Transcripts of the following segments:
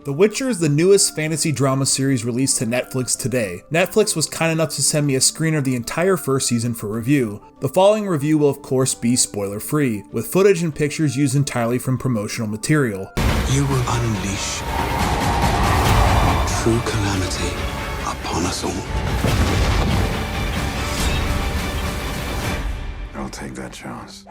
The Witcher is the newest fantasy drama series released to Netflix today. Netflix was kind enough to send me a screener of the entire first season for review. The following review will of course be spoiler free, with footage and pictures used entirely from promotional material. You will unleash true calamity upon us all. I'll take that chance.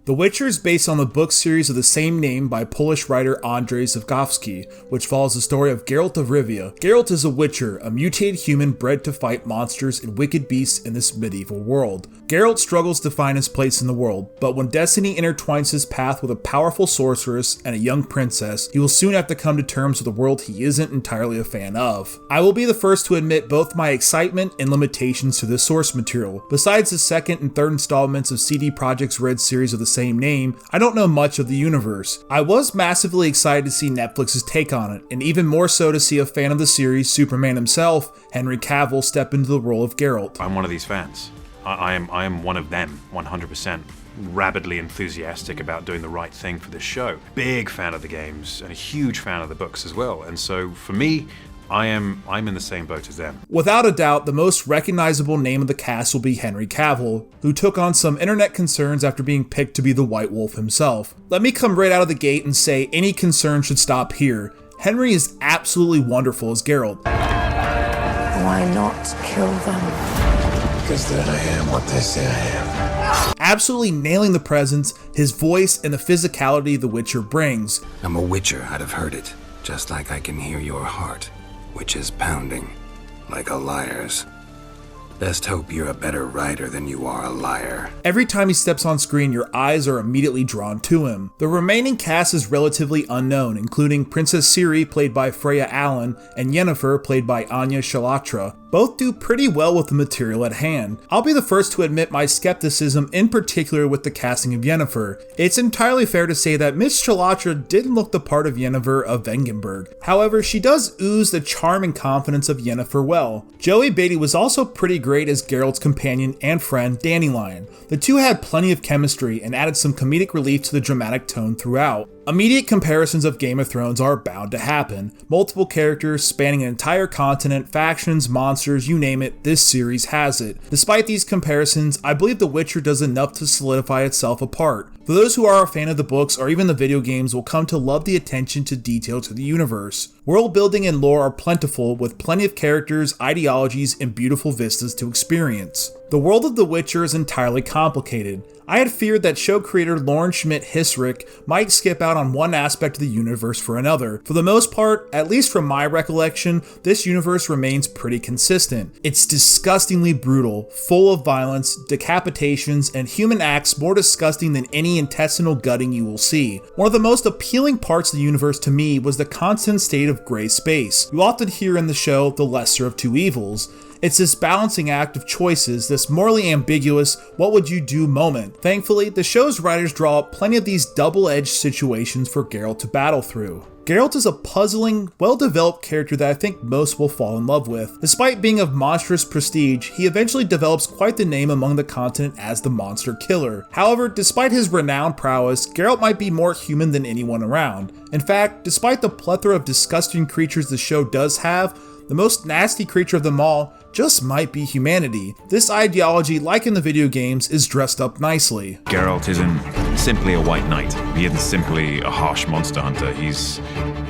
The Witcher is based on the book series of the same name by Polish writer Andrzej Sapkowski, which follows the story of Geralt of Rivia. Geralt is a Witcher, a mutated human bred to fight monsters and wicked beasts in this medieval world. Geralt struggles to find his place in the world, but when destiny intertwines his path with a powerful sorceress and a young princess, he will soon have to come to terms with a world he isn't entirely a fan of. I will be the first to admit both my excitement and limitations to this source material. Besides the second and third installments of CD Projekt's Red series of the same name, I don't know much of the universe. I was massively excited to see Netflix's take on it, and even more so to see a fan of the series, Superman himself, Henry Cavill, step into the role of Geralt. I'm one of these fans. I am one of them, 100%. Rabidly enthusiastic about doing the right thing for this show. Big fan of the games, and a huge fan of the books as well. And so for me, I'm in the same boat as them. Without a doubt, the most recognizable name of the cast will be Henry Cavill, who took on some internet concerns after being picked to be the White Wolf himself. Let me come right out of the gate and say any concern should stop here. Henry is absolutely wonderful as Geralt. Why not kill them? Because then I am what they say I am. Absolutely nailing the presence, his voice, and the physicality The Witcher brings. I'm a Witcher, I'd have heard it, just like I can hear your heart, which is pounding, like a liar's. Best hope you're a better writer than you are a liar. Every time he steps on screen, your eyes are immediately drawn to him. The remaining cast is relatively unknown, including Princess Ciri, played by Freya Allan, and Yennefer, played by Anya Shalatra. Both do pretty well with the material at hand. I'll be the first to admit my skepticism, in particular with the casting of Yennefer. It's entirely fair to say that Miss Shalatra didn't look the part of Yennefer of Vengenberg. However, she does ooze the charm and confidence of Yennefer well. Joey Beatty was also pretty great as Geralt's companion and friend, Dandelion. The two had plenty of chemistry and added some comedic relief to the dramatic tone throughout. Immediate comparisons of Game of Thrones are bound to happen. Multiple characters spanning an entire continent, factions, monsters, you name it, this series has it. Despite these comparisons, I believe The Witcher does enough to solidify itself apart. For those who are a fan of the books or even the video games will come to love the attention to detail to the universe. World building and lore are plentiful, with plenty of characters, ideologies, and beautiful vistas to experience. The world of The Witcher is entirely complicated. I had feared that show creator Lauren Schmidt-Hissrich might skip out on one aspect of the universe for another. For the most part, at least from my recollection, this universe remains pretty consistent. It's disgustingly brutal, full of violence, decapitations, and human acts more disgusting than any intestinal gutting you will see. One of the most appealing parts of the universe to me was the constant state of gray space. You often hear in the show the lesser of two evils. It's this balancing act of choices, this morally ambiguous, what would you do moment. Thankfully, the show's writers draw up plenty of these double-edged situations for Geralt to battle through. Geralt is a puzzling, well-developed character that I think most will fall in love with. Despite being of monstrous prestige, he eventually develops quite the name among the continent as the Monster Killer. However, despite his renowned prowess, Geralt might be more human than anyone around. In fact, despite the plethora of disgusting creatures the show does have, the most nasty creature of them all just might be humanity. This ideology, like in the video games, is dressed up nicely. Geralt isn't simply a white knight. He isn't simply a harsh monster hunter. He's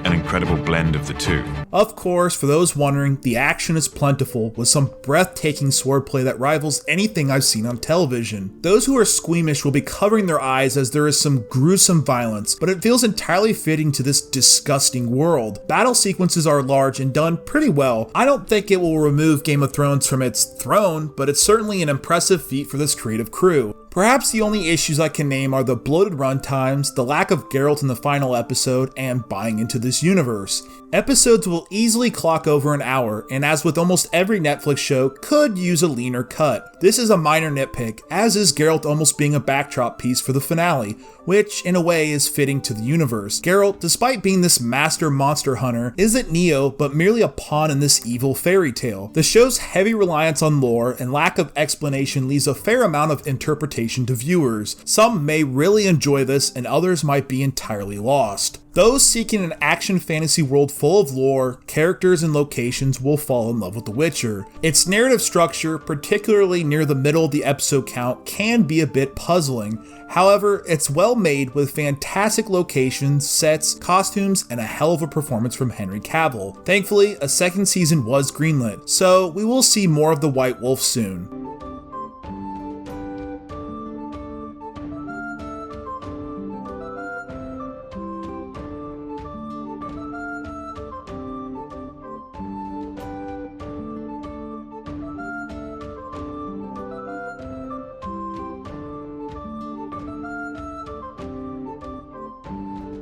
an incredible blend of the two. Of course, for those wondering, the action is plentiful, with some breathtaking swordplay that rivals anything I've seen on television. Those who are squeamish will be covering their eyes as there is some gruesome violence, but it feels entirely fitting to this disgusting world. Battle sequences are large and done pretty well. I don't think it will remove Game of Thrones from its throne, but it's certainly an impressive feat for this creative crew. Perhaps the only issues I can name are the bloated runtimes, the lack of Geralt in the final episode, and buying into this universe. Episodes will easily clock over an hour, and as with almost every Netflix show, could use a leaner cut. This is a minor nitpick, as is Geralt almost being a backdrop piece for the finale, which in a way is fitting to the universe. Geralt, despite being this master monster hunter, isn't Neo, but merely a pawn in this evil fairy tale. The show's heavy reliance on lore and lack of explanation leaves a fair amount of interpretation information to viewers. Some may really enjoy this, and others might be entirely lost. Those seeking an action fantasy world full of lore, characters, and locations will fall in love with The Witcher. Its narrative structure, particularly near the middle of the episode count, can be a bit puzzling. However, it's well made with fantastic locations, sets, costumes, and a hell of a performance from Henry Cavill. Thankfully, a second season was greenlit, so we will see more of the White Wolf soon.